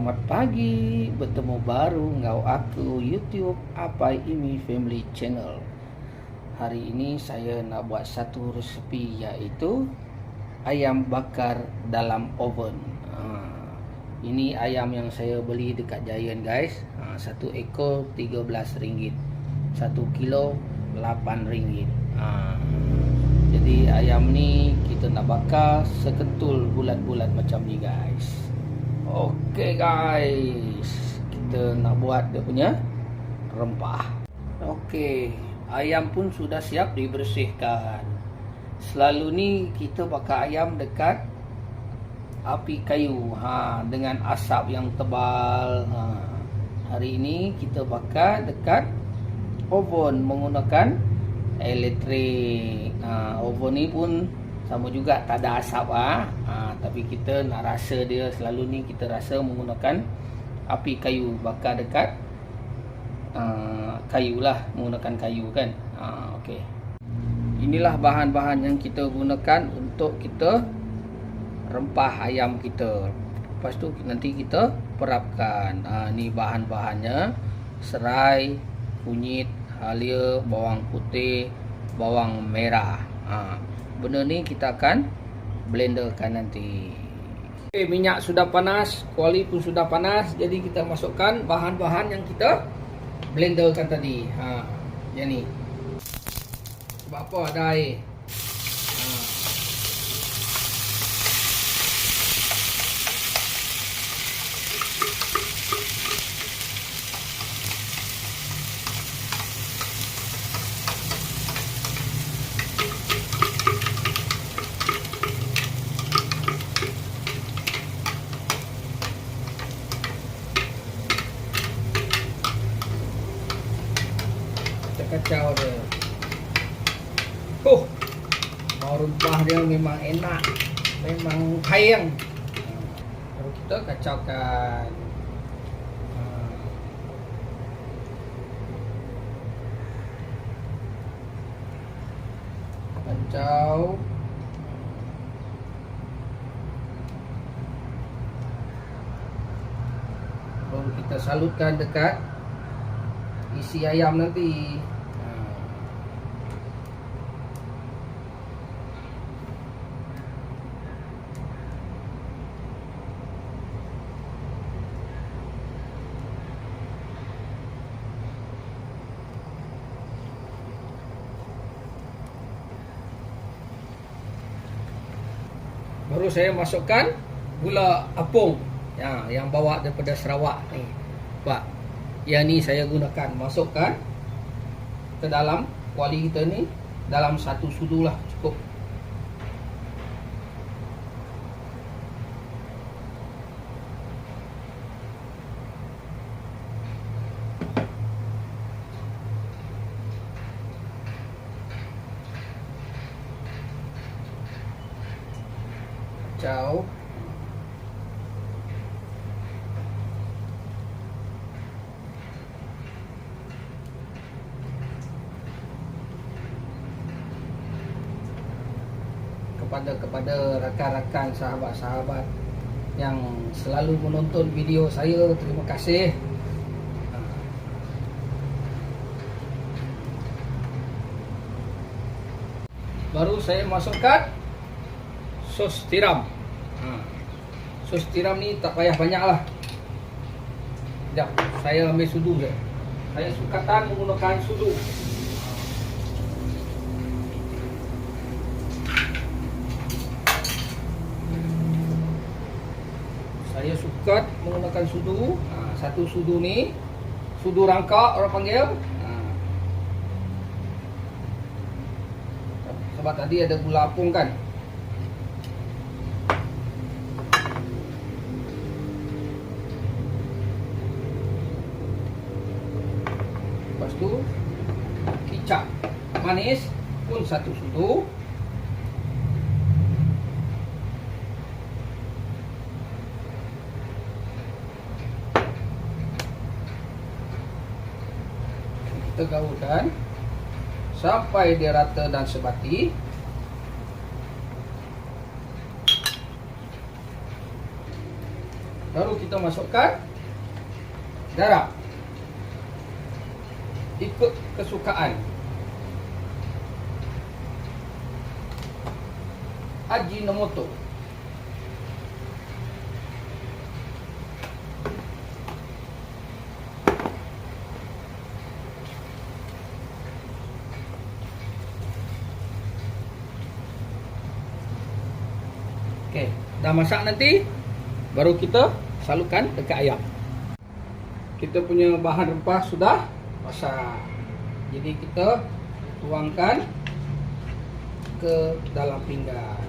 Selamat pagi, bertemu baru ngau aku YouTube Apai Imi Family Channel. Hari ini saya nak buat satu resepi, iaitu ayam bakar dalam oven. Ini ayam yang saya beli dekat Giant, guys. Satu ekor RM13, 1 kilo RM8. Jadi ayam ni kita nak bakar seketul bulat-bulat macam ni, guys. Okey guys, kita nak buat dia punya rempah. Okey, ayam pun sudah siap dibersihkan. Selalu ni kita bakar ayam dekat api kayu, dengan asap yang tebal. Hari ini kita bakar dekat oven menggunakan elektrik. Oven ni pun sama juga, tak ada asap, tapi kita nak rasa dia. Selalu ni kita rasa menggunakan api kayu, bakar dekat kayu lah, menggunakan kayu kan. Okey, inilah bahan-bahan yang kita gunakan untuk kita rempah ayam kita. Lepas tu nanti kita perapkan. Ni bahan-bahannya: serai, kunyit, halia, bawang putih, bawang merah. Benda ni kita akan blenderkan nanti. Okay, minyak sudah panas, kuali pun sudah panas. Jadi kita masukkan bahan-bahan yang kita blenderkan tadi. Yang ni. Sebab apa ada air? Kacau dia. Mau rempah dia memang enak, memang kayang. Lalu kita kacaukan. Kacau. Baru kita salutkan dekat isi ayam nanti. Baru saya masukkan gula apung yang bawa daripada Sarawak ni. Pak, yang ni saya gunakan. Masukkan ke dalam kuali kita ni, dalam satu sudu lah, cukup. Kacau. Kepada rakan-rakan, sahabat-sahabat yang selalu menonton video saya, terima kasih. Baru saya masukkan sos tiram. Sos tiram ni tak payah banyak lah. Sekejap, saya ambil sudu je. Saya sukatan menggunakan sudu. Saya suka menggunakan sudu. Satu sudu ni, sudu rangkak orang panggil. Sebab tadi ada gula apung kan. Lepas tu kicap manis pun satu sudu. Kita gaulkan sampai dia rata dan sebati. Baru kita masukkan garam. Ikut kesukaan. Ajinomoto. Okey, dah masak nanti baru kita salurkan dekat ayam. Kita punya bahan rempah sudah masak. Jadi kita tuangkan ke dalam pinggan.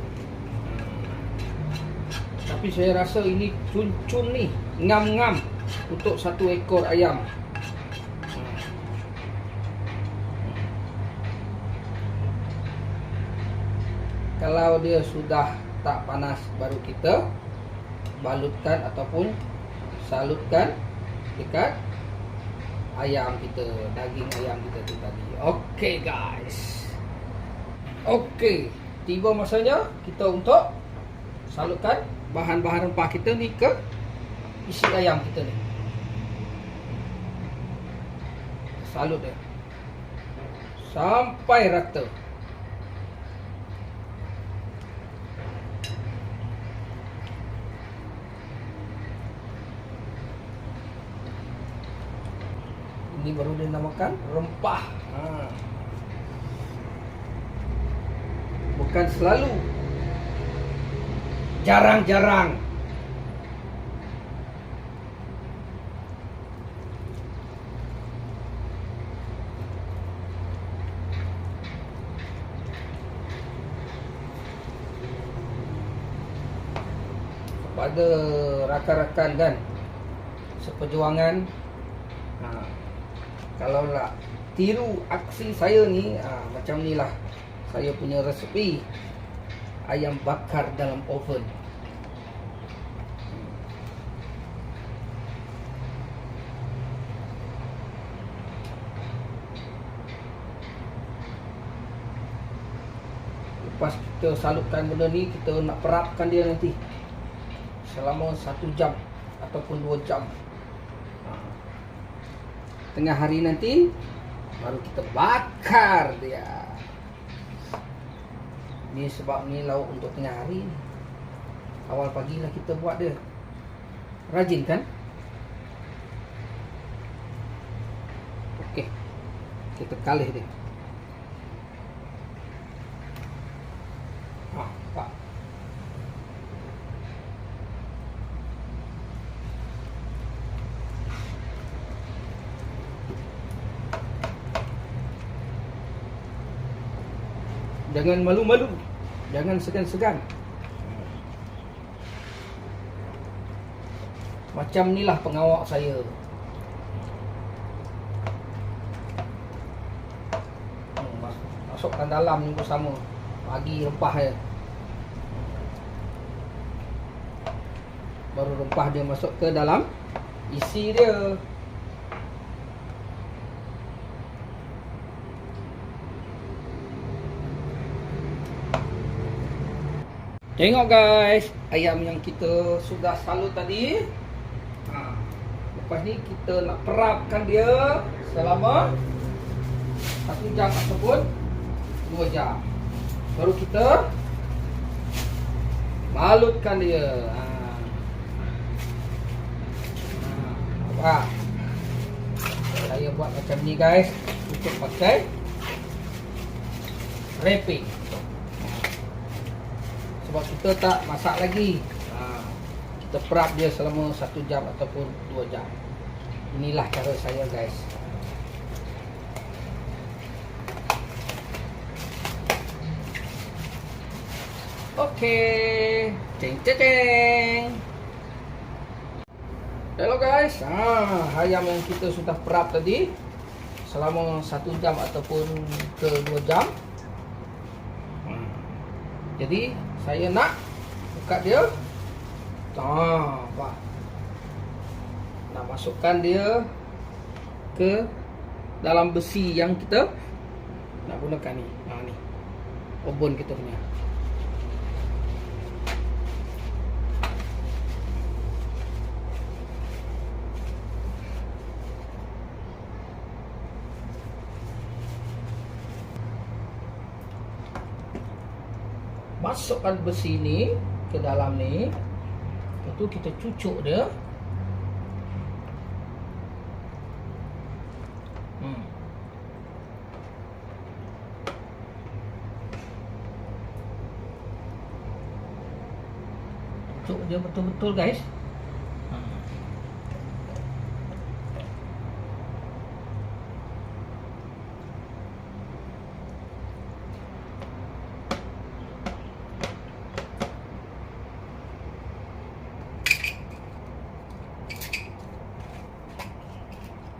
Tapi saya rasa ini cun-cun ni, ngam-ngam untuk satu ekor ayam. Kalau dia sudah tak panas, baru kita balutkan ataupun salutkan dekat ayam kita, daging ayam kita tu tadi. Okey guys. Okey, tiba masanya kita untuk salutkan bahan-bahan rempah kita ni ke isi ayam kita ni. Salut dia sampai rata. Ini baru dinamakan rempah. Bukan selalu, jarang-jarang. Kepada rakan-rakan kan seperjuangan, kalau nak tiru aksi saya ni, macam ni lah saya punya resepi ayam bakar dalam oven. Lepas kita salutkan benda ni, kita nak perapkan dia nanti selama 1 jam ataupun 2 jam. Tengah hari nanti baru kita bakar dia. Ni sebab ni lauk untuk tengah hari ni. Awal pagi lah kita buat dia. Rajin kan? Okey, kita kalih dia. Pak. Jangan malu-malu, jangan segan-segan. Macam ni lah pengawak saya. Masukkan dalam ni bersama, bagi rempah dia. Baru rempah dia masuk ke dalam isi dia. Tengok guys, ayam yang kita sudah salut tadi. Lepas ni kita nak perapkan dia selama 1 jam ataupun 2 jam. Baru kita balutkan dia. Nampak? Saya buat macam ni guys, untuk pakai wrapping. Sebab kita tak masak lagi, kita perap dia selama 1 jam ataupun 2 jam. Inilah cara saya guys. Okey, ceng ceng ceng. Hello guys, ayam yang kita sudah perap tadi selama 1 jam ataupun ke 2 jam. Jadi saya nak buka dia. Pak. Nak masukkan dia ke dalam besi yang kita nak gunakan ni. Ni oven kita punya. masukkan besi ni ke dalam ni. Lepas tu kita cucuk dia. Cucuk dia betul-betul guys.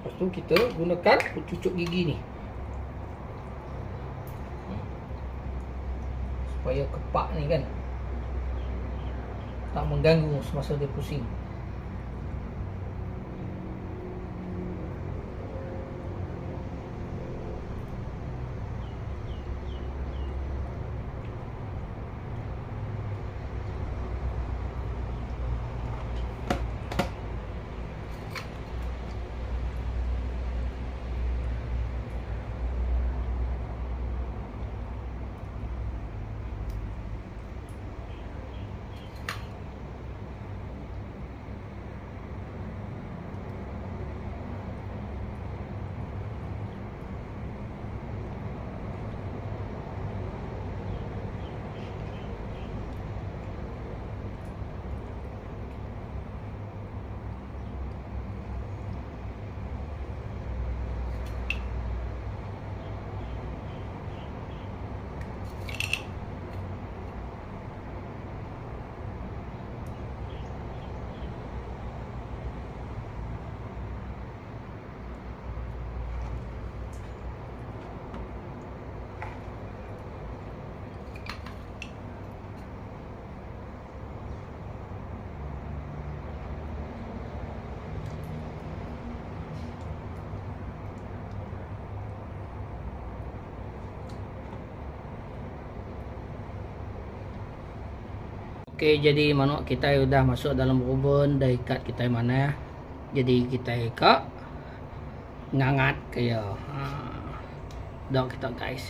Lepas tu kita gunakan cucuk gigi ni supaya kepak ni kan tak mengganggu semasa dia pusing. Okey, jadi manuk kita sudah masuk dalam oven, dah ikat kita mana. Jadi kita ikat ngangat kaya. Dah kita guys.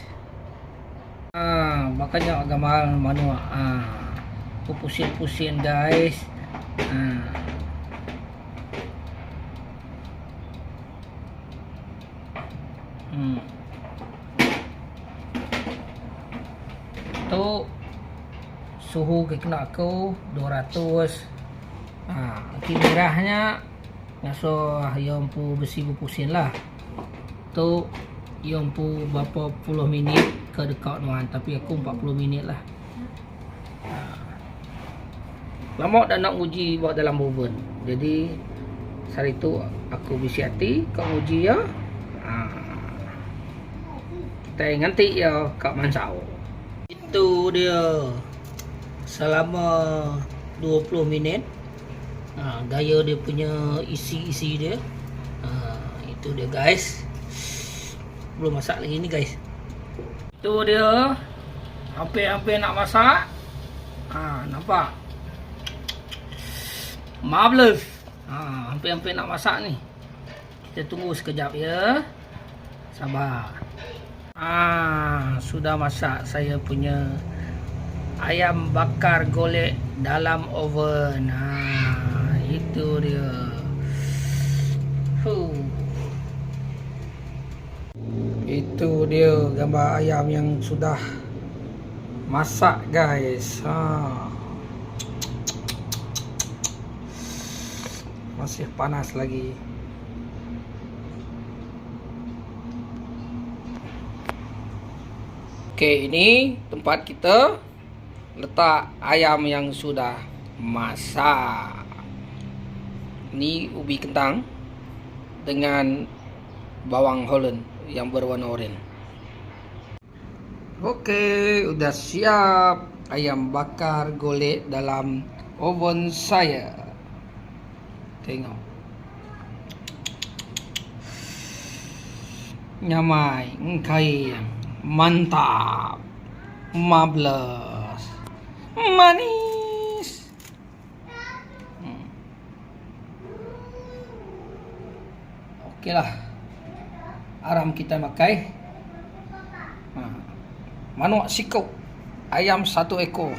Makanya gambar manuk pusing-pusing guys. Tu suhu kena aku 200. Merahnya ngaso yang pu besi pusing lah. Tu yang pu berapa puluh minit ke dekat nuan, tapi aku 40 minit lah. Lama dah nak uji buat dalam oven. Jadi hari tu aku bisi hati kau uji ya. Kita nganti ya kat mansau. Itu dia. Selama 20 minit gaya dia punya isi dia. Itu dia guys. Belum masak lagi ni guys. Itu dia. Hampir-hampir nak masak. Nampak? Marvelous. Hampir-hampir nak masak ni. Kita tunggu sekejap ya. Sabar. Sudah masak saya punya ayam bakar golek dalam oven. Itu dia. Itu dia gambar ayam yang sudah masak guys. Masih panas lagi. Okey, ini tempat kita letak ayam yang sudah masak. Ini ubi kentang dengan bawang Holland yang berwarna oranye. Okey, udah siap ayam bakar golek dalam oven saya. Tengok. Nyamai, ngkai, mantap, marvelous. Manis. Okeylah. Aram kita makai. Manuk sikau ayam 1 ekor.